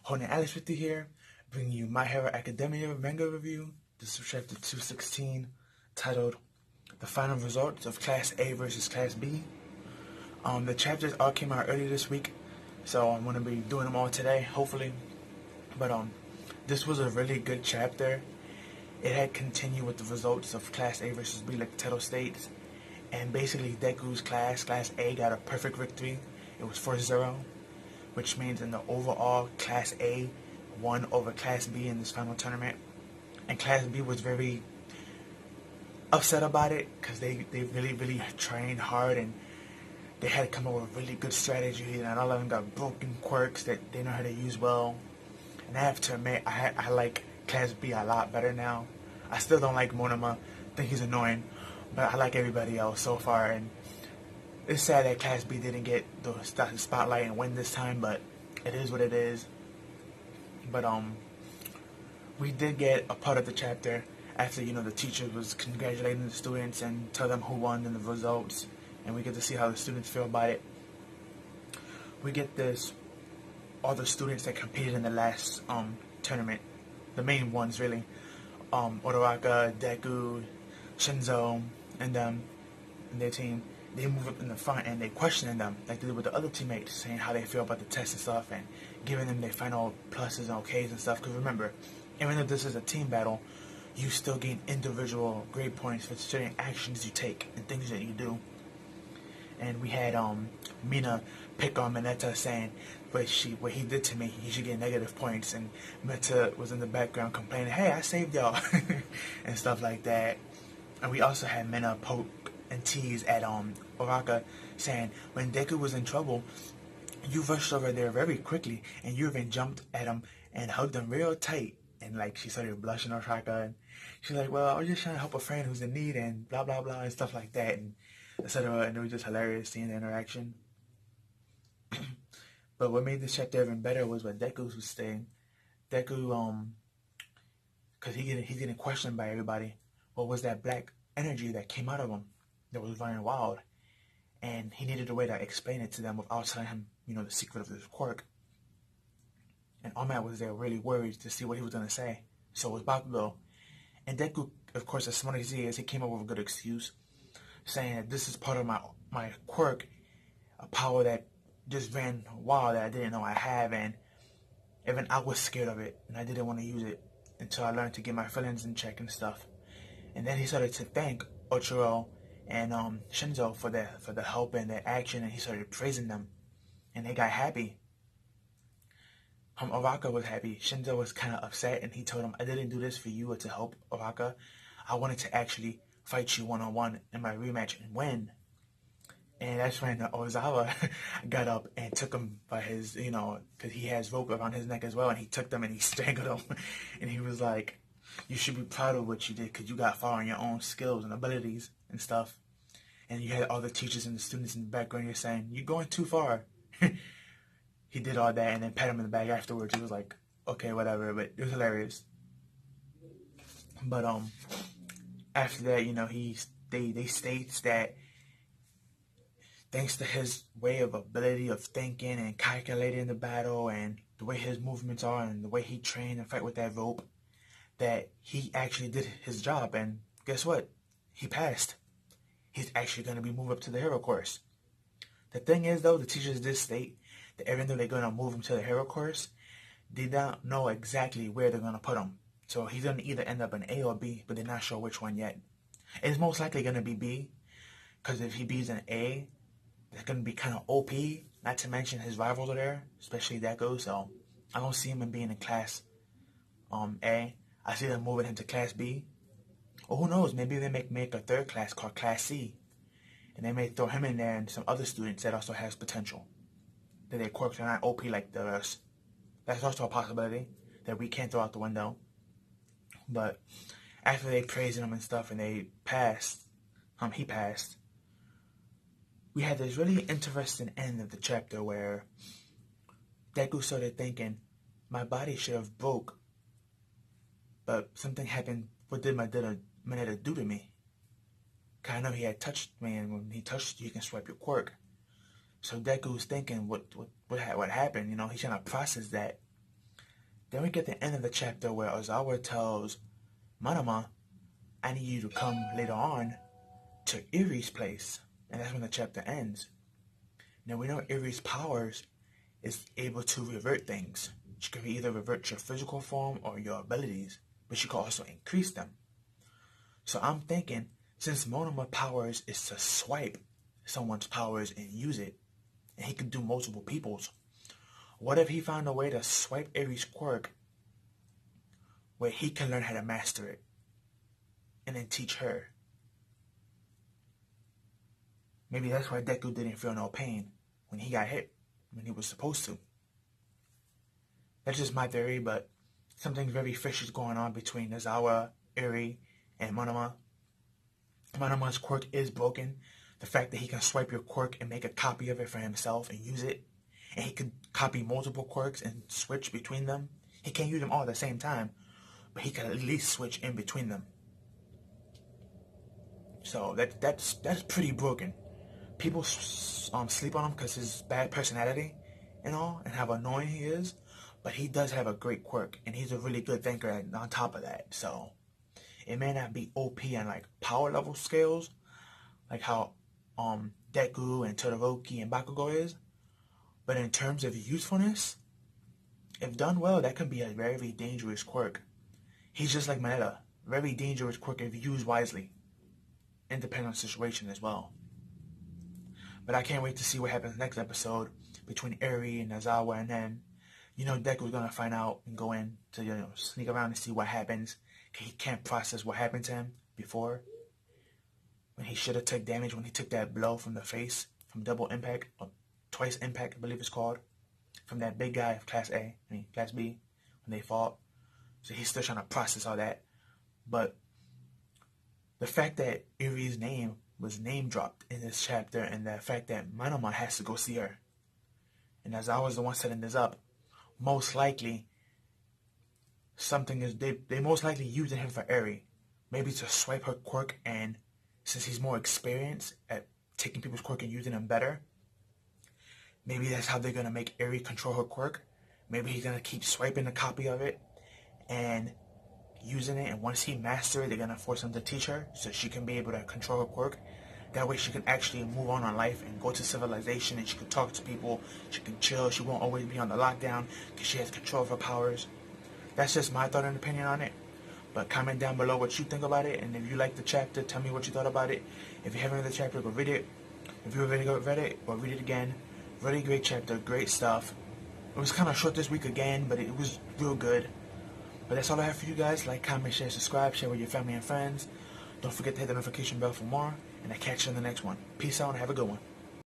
Holding Alice with you here, bringing you My Hero Academia manga review. This is chapter 216, titled The Final Results of Class A versus Class B. The chapters all came out earlier this week, so I'm going to be doing them all today, hopefully. But this was a really good chapter. It had continued with the results of Class A versus B, like the title states. And basically, Deku's Class A, got a perfect victory. It was 4-0. Which means in the overall, Class A won over Class B in this final tournament. And Class B was very upset about it because they really trained hard and they had to come up with really good strategy, and all of them got broken quirks that they know how to use well. And I have to admit, I like Class B a lot better now. I still don't like Monoma, I think he's annoying, but I like everybody else so far. And it's sad that Class B didn't get the spotlight and win this time, but it is what it is. But we did get a part of the chapter after, the teacher was congratulating the students and tell them who won and the results, and we get to see how the students feel about it. We get all the students that competed in the last tournament, the main ones really, Uraraka, Deku, Shinzo, and them and their team. They move up in the front and they questioning them like they did with the other teammates, saying how they feel about the test and stuff, and giving them their final pluses and okays and stuff. Because remember, even though this is a team battle, you still gain individual grade points for certain actions you take and things that you do. And we had Mina pick on Mineta, saying what he did to me, he should get negative points, and Mineta was in the background complaining, "Hey, I saved y'all," and stuff like that. And we also had Mina poke and tease at Uraraka, saying when Deku was in trouble, you rushed over there very quickly and you even jumped at him and hugged him real tight. And like she started blushing on Uraraka, and she's like, "Well, I was just trying to help a friend who's in need," and blah blah blah and stuff like that, and etc. And it was just hilarious seeing the interaction. But what made this chapter even better was what Deku was saying. Deku, because he's getting questioned by everybody. What was that black energy that came out of him that was running wild? And he needed a way to explain it to them without telling him, the secret of this quirk. And Ahmed was there really worried to see what he was going to say. So was Bakugo. And Deku, of course, as smart as he is, he came up with a good excuse, saying that this is part of my quirk, a power that just ran wild that I didn't know I have, and even I was scared of it, and I didn't want to use it until I learned to get my feelings in check and stuff. And then he started to thank Ochiro and Shinzo for the help and their action, and he started praising them, and they got happy. Uraraka was happy. Shinzo was kind of upset, and he told him, "I didn't do this for you or to help Uraraka. I wanted to actually fight you one-on-one in my rematch and win." And that's when Ozawa got up and took him by his, because he has rope around his neck as well, and he took them and he strangled him. And he was like, "You should be proud of what you did because you got far on your own skills and abilities and stuff." And you had all the teachers and the students in the background, you're saying, "You're going too far." He did all that and then pat him in the back afterwards. He was like, "Okay, whatever," but it was hilarious. But after that, they states that thanks to his way of ability of thinking and calculating the battle and the way his movements are and the way he trained and fight with that rope, that he actually did his job. And guess what? He passed. He's actually going to be moved up to the hero course. The thing is, though, the teachers did state that even though they're going to move him to the hero course, they don't know exactly where they're going to put him. So he's going to either end up in A or B, but they're not sure which one yet. It's most likely going to be B, because if he B's in A, it's going to be kind of OP, not to mention his rivals are there, especially Deku, so I don't see him being in Class A. I see them moving him to Class B. Or who knows, maybe they make a third class called Class C, and they may throw him in there and some other students that also has potential, that their quirks are not OP like the rest. That's also a possibility that we can't throw out the window. But after they praised him and stuff and they passed, he passed, we had this really interesting end of the chapter where Deku started thinking, my body should have broke, but something happened. What did Mineta do to me? Cause I know he had touched me, and when he touched you, you can swipe your quirk. So Deku's thinking, what happened? He's trying to process that. Then we get the end of the chapter where Ozawa tells Manama, I need you to come later on to Irie's place. And that's when the chapter ends. Now we know Irie's powers is able to revert things. She can either revert your physical form or your abilities, but she can also increase them. So I'm thinking, since Monoma powers is to swipe someone's powers and use it, and he can do multiple people's, what if he found a way to swipe Irie's quirk where he can learn how to master it and then teach her? Maybe that's why Deku didn't feel no pain when he got hit, when he was supposed to. That's just my theory, but something very fishy is going on between Nozawa, Irie, and Monoma. Monoma's quirk is broken. The fact that he can swipe your quirk and make a copy of it for himself and use it, and he can copy multiple quirks and switch between them. He can't use them all at the same time, but he can at least switch in between them. So that's pretty broken. People sleep on him because his bad personality and all, and how annoying he is. But he does have a great quirk, and he's a really good thinker on top of that. So it may not be OP on like power level scales, like how Deku and Todoroki and Bakugo is. But in terms of usefulness, if done well, that can be a very dangerous quirk. He's just like Mineta, very dangerous quirk if used wisely, and depending on the situation as well. But I can't wait to see what happens next episode between Irie and Nozawa, and then, Deku's gonna find out and go in to, sneak around and see what happens. He can't process what happened to him before, when he should have took damage when he took that blow from the face, from double impact, or twice impact, I believe it's called, from that big guy of Class B, when they fought. So he's still trying to process all that. But the fact that Irie's name was name dropped in this chapter, and the fact that Manoma has to go see her, and as I was the one setting this up, most likely they most likely using him for Irie, maybe to swipe her quirk, and since he's more experienced at taking people's quirk and using them better, maybe that's how they're gonna make Irie control her quirk. Maybe he's gonna keep swiping a copy of it and using it, and once he masters it, they're gonna force him to teach her so she can be able to control her quirk. That way she can actually move on in life and go to civilization, and she can talk to people, she can chill, she won't always be on the lockdown because she has control of her powers. That's just my thought and opinion on it. But comment down below what you think about it, and if you like the chapter, tell me what you thought about it. If you haven't read the chapter, go read it. If you already read it, go read it again. Really great chapter, great stuff. It was kind of short this week again, but it was real good. But that's all I have for you guys. Like, comment, share, subscribe, share with your family and friends. Don't forget to hit the notification bell for more, and I'll catch you in the next one. Peace out and have a good one.